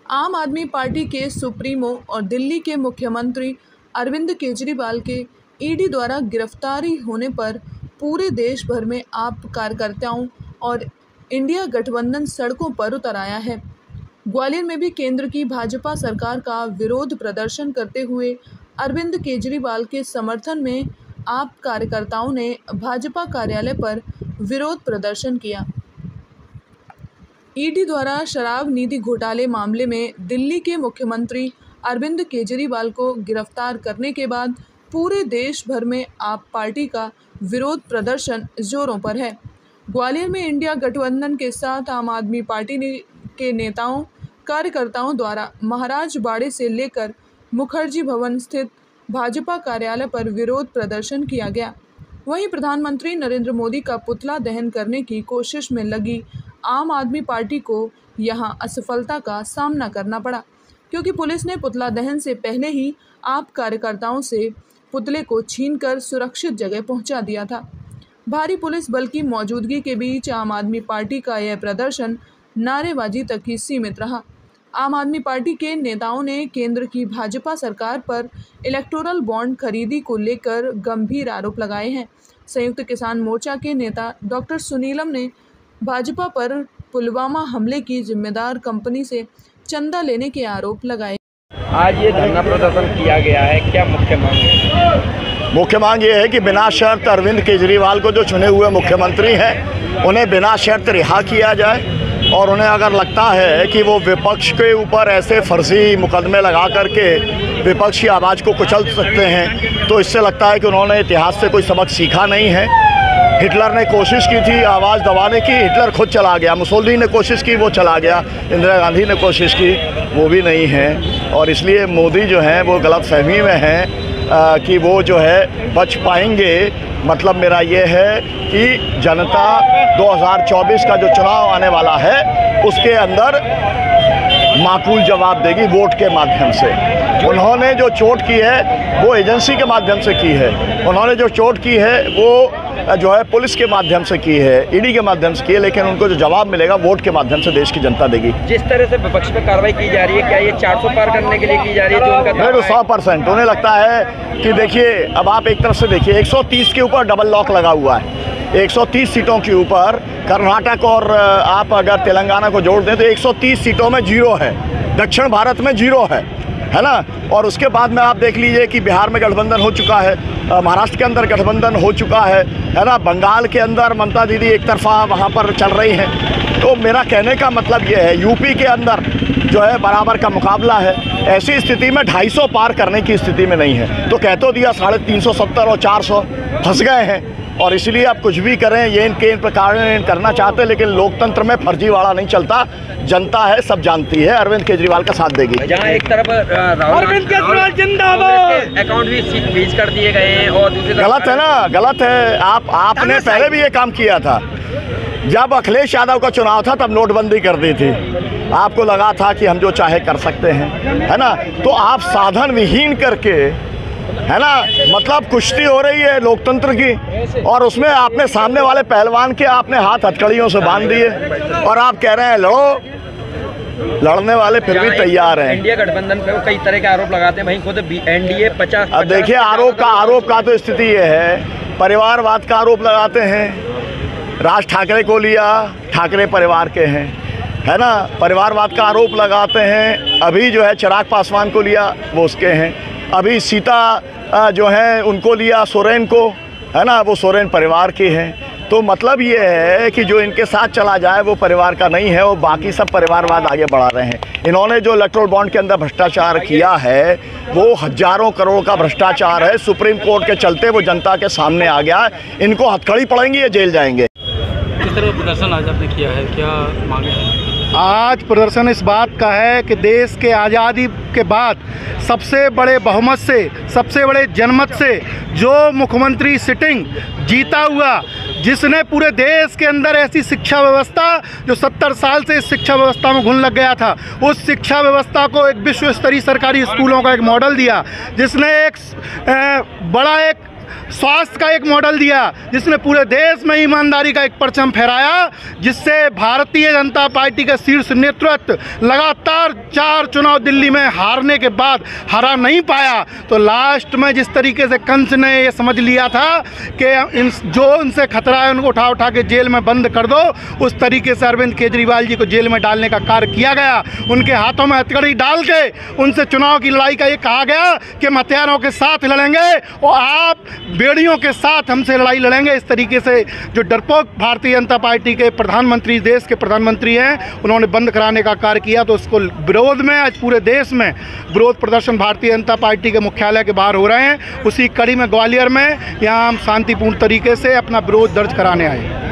आम आदमी पार्टी के सुप्रीमो और दिल्ली के मुख्यमंत्री अरविंद केजरीवाल के ईडी द्वारा गिरफ्तारी होने पर पूरे देश भर में आप कार्यकर्ताओं और इंडिया गठबंधन सड़कों पर उतर आया है। ग्वालियर में भी केंद्र की भाजपा सरकार का विरोध प्रदर्शन करते हुए अरविंद केजरीवाल के समर्थन में आप कार्यकर्ताओं ने भाजपा कार्यालय पर विरोध प्रदर्शन किया। ईडी द्वारा शराब नीति घोटाले मामले में दिल्ली के मुख्यमंत्री अरविंद केजरीवाल को गिरफ्तार करने के बाद पूरे देश भर में आप पार्टी का विरोध प्रदर्शन जोरों पर है। ग्वालियर में इंडिया गठबंधन के साथ आम आदमी पार्टी के नेताओं कार्यकर्ताओं द्वारा महाराज बाड़े से लेकर मुखर्जी भवन स्थित भाजपा कार्यालय पर विरोध प्रदर्शन किया गया। वहीं प्रधानमंत्री नरेंद्र मोदी का पुतला दहन करने की कोशिश में लगी आम आदमी पार्टी को यहां असफलता का सामना करना पड़ा, क्योंकि पुलिस ने पुतला दहन से पहले ही आप कार्यकर्ताओं से पुतले को छीनकर सुरक्षित जगह पहुंचा दिया था। भारी पुलिस बल की मौजूदगी के बीच आम आदमी पार्टी का यह प्रदर्शन नारेबाजी तक ही सीमित रहा। आम आदमी पार्टी के नेताओं ने केंद्र की भाजपा सरकार पर इलेक्टोरल बॉन्ड खरीदी को लेकर गंभीर आरोप लगाए हैं। संयुक्त किसान मोर्चा के नेता डॉक्टर सुनीलम ने भाजपा पर पुलवामा हमले की जिम्मेदार कंपनी से चंदा लेने के आरोप लगाए। आज ये धरना प्रदर्शन किया गया है, क्या मुख्य मांग है? मुख्य मांग ये है कि बिना शर्त अरविंद केजरीवाल को, जो चुने हुए मुख्यमंत्री हैं, उन्हें बिना शर्त रिहा किया जाए। और उन्हें अगर लगता है कि वो विपक्ष के ऊपर ऐसे फर्जी मुकदमे लगा करके विपक्ष की आवाज़ को कुचल सकते हैं, तो इससे लगता है कि उन्होंने इतिहास से कोई सबक सीखा नहीं है। हिटलर ने कोशिश की थी आवाज़ दबाने की, हिटलर खुद चला गया। मुसोलिनी ने कोशिश की, वो चला गया। इंदिरा गांधी ने कोशिश की, वो भी नहीं है। और इसलिए मोदी जो हैं वो गलतफहमी में हैं कि वो जो है बच पाएंगे। मतलब मेरा ये है कि जनता 2024 का जो चुनाव आने वाला है उसके अंदर माकूल जवाब देगी वोट के माध्यम से। उन्होंने जो चोट की है वो एजेंसी के माध्यम से की है, उन्होंने जो चोट की है वो जो है पुलिस के माध्यम से की है, ईडी के माध्यम से की है, लेकिन उनको जो जवाब मिलेगा वोट के माध्यम से देश की जनता देगी। जिस तरह से विपक्ष पे कार्रवाई की जा रही है, क्या ये 400 पार करने के लिए की जा रही है? जो उनका नहीं, तो 100% उन्हें लगता है कि देखिए, अब आप एक तरफ से देखिए 130 के ऊपर डबल लॉक लगा हुआ है। 130 सीटों के ऊपर कर्नाटक और आप अगर तेलंगाना को जोड़ दें तो 130 सीटों में 0 है, दक्षिण भारत में 0 है ना। और उसके बाद में आप देख लीजिए कि बिहार में गठबंधन हो चुका है, महाराष्ट्र के अंदर गठबंधन हो चुका है ना। बंगाल के अंदर ममता दीदी एक तरफा वहाँ पर चल रही हैं। तो मेरा कहने का मतलब ये है, यूपी के अंदर जो है बराबर का मुकाबला है। ऐसी स्थिति में 250 पार करने की स्थिति में नहीं है। तो कह तो दिया 370 और 400 फंस गए हैं। और इसलिए आप कुछ भी करें, ये इनके इन प्रकार करना चाहते हैं, लेकिन लोकतंत्र में फर्जीवाड़ा नहीं चलता। जनता है, सब जानती है, अरविंद केजरीवाल का साथ देगी। जहाँ एक तरफ अरविंद केजरीवाल जिंदाबाद अकाउंट भी फ्रीज कर दिए गए हैं और दूसरी तरफ गलत है ना, गलत है। आपने पहले भी ये काम किया था। जब अखिलेश यादव का चुनाव था तब नोटबंदी कर दी थी। आपको लगा था कि हम जो चाहे कर सकते हैं, है ना। तो आप साधन विहीन करके, है ना, मतलब कुश्ती हो रही है लोकतंत्र की, और उसमें आपने सामने वाले पहलवान के आपने हाथ हथकड़ियों से बांध दिए और आप कह रहे हैं लड़ो। लड़ने वाले फिर भी तैयार हैं। इंडिया गठबंधन पे कई तरह के आरोप लगाते हैं, वहीं खुद एनडीए 50। अब देखिए, आरोप का तो स्थिति ये है, परिवारवाद का आरोप लगाते हैं। राज ठाकरे को लिया, ठाकरे परिवार के हैं, है ना। परिवारवाद का आरोप लगाते हैं। अभी जो है चिराग पासवान को लिया, वो उसके हैं। अभी सीता जो है उनको लिया, सोरेन को, है ना, वो सोरेन परिवार के हैं। तो मतलब ये है कि जो इनके साथ चला जाए वो परिवार का नहीं है, वो बाकी सब परिवारवाद आगे बढ़ा रहे हैं। इन्होंने जो इलेक्टोरल बॉन्ड के अंदर भ्रष्टाचार किया है वो हजारों करोड़ का भ्रष्टाचार है। सुप्रीम कोर्ट के चलते वो जनता के सामने आ गया है। इनको हथकड़ी पड़ेंगी, ये जेल जाएंगे। किस तरह प्रदर्शन आज आपने किया है, क्या मांगे हैं? आज प्रदर्शन इस बात का है कि देश के आज़ादी के बाद सबसे बड़े बहुमत से, सबसे बड़े जनमत से जो मुख्यमंत्री सिटिंग जीता हुआ, जिसने पूरे देश के अंदर ऐसी शिक्षा व्यवस्था जो 70 साल से इस शिक्षा व्यवस्था में घुन लग गया था, उस शिक्षा व्यवस्था को एक विश्व स्तरीय सरकारी स्कूलों का एक मॉडल दिया, जिसने एक बड़ा एक स्वास्थ्य का एक मॉडल दिया, जिसने पूरे देश में ईमानदारी का एक परचम फहराया, जिससे भारतीय जनता पार्टी का शीर्ष नेतृत्व लगातार 4 चुनाव दिल्ली में हारने के बाद हरा नहीं पाया। तो लास्ट में जिस तरीके से कंस ने ये समझ लिया था कि जो उनसे खतरा है उनको उठा उठा के जेल में बंद कर दो, उस तरीके से अरविंद केजरीवाल जी को जेल में डालने का कार्य किया गया। उनके हाथों में हथकड़ी डाल के उनसे चुनाव की लड़ाई का ये कहा गया कि हम हथियारों के साथ लड़ेंगे और आप बेड़ियों के साथ हमसे लड़ाई लड़ेंगे। इस तरीके से जो डरपोक भारतीय जनता पार्टी के प्रधानमंत्री, देश के प्रधानमंत्री हैं, उन्होंने बंद कराने का कार्य किया। तो उसको विरोध में आज पूरे देश में विरोध प्रदर्शन भारतीय जनता पार्टी के मुख्यालय के बाहर हो रहे हैं। उसी कड़ी में ग्वालियर में यहाँ हम शांतिपूर्ण तरीके से अपना विरोध दर्ज कराने आए।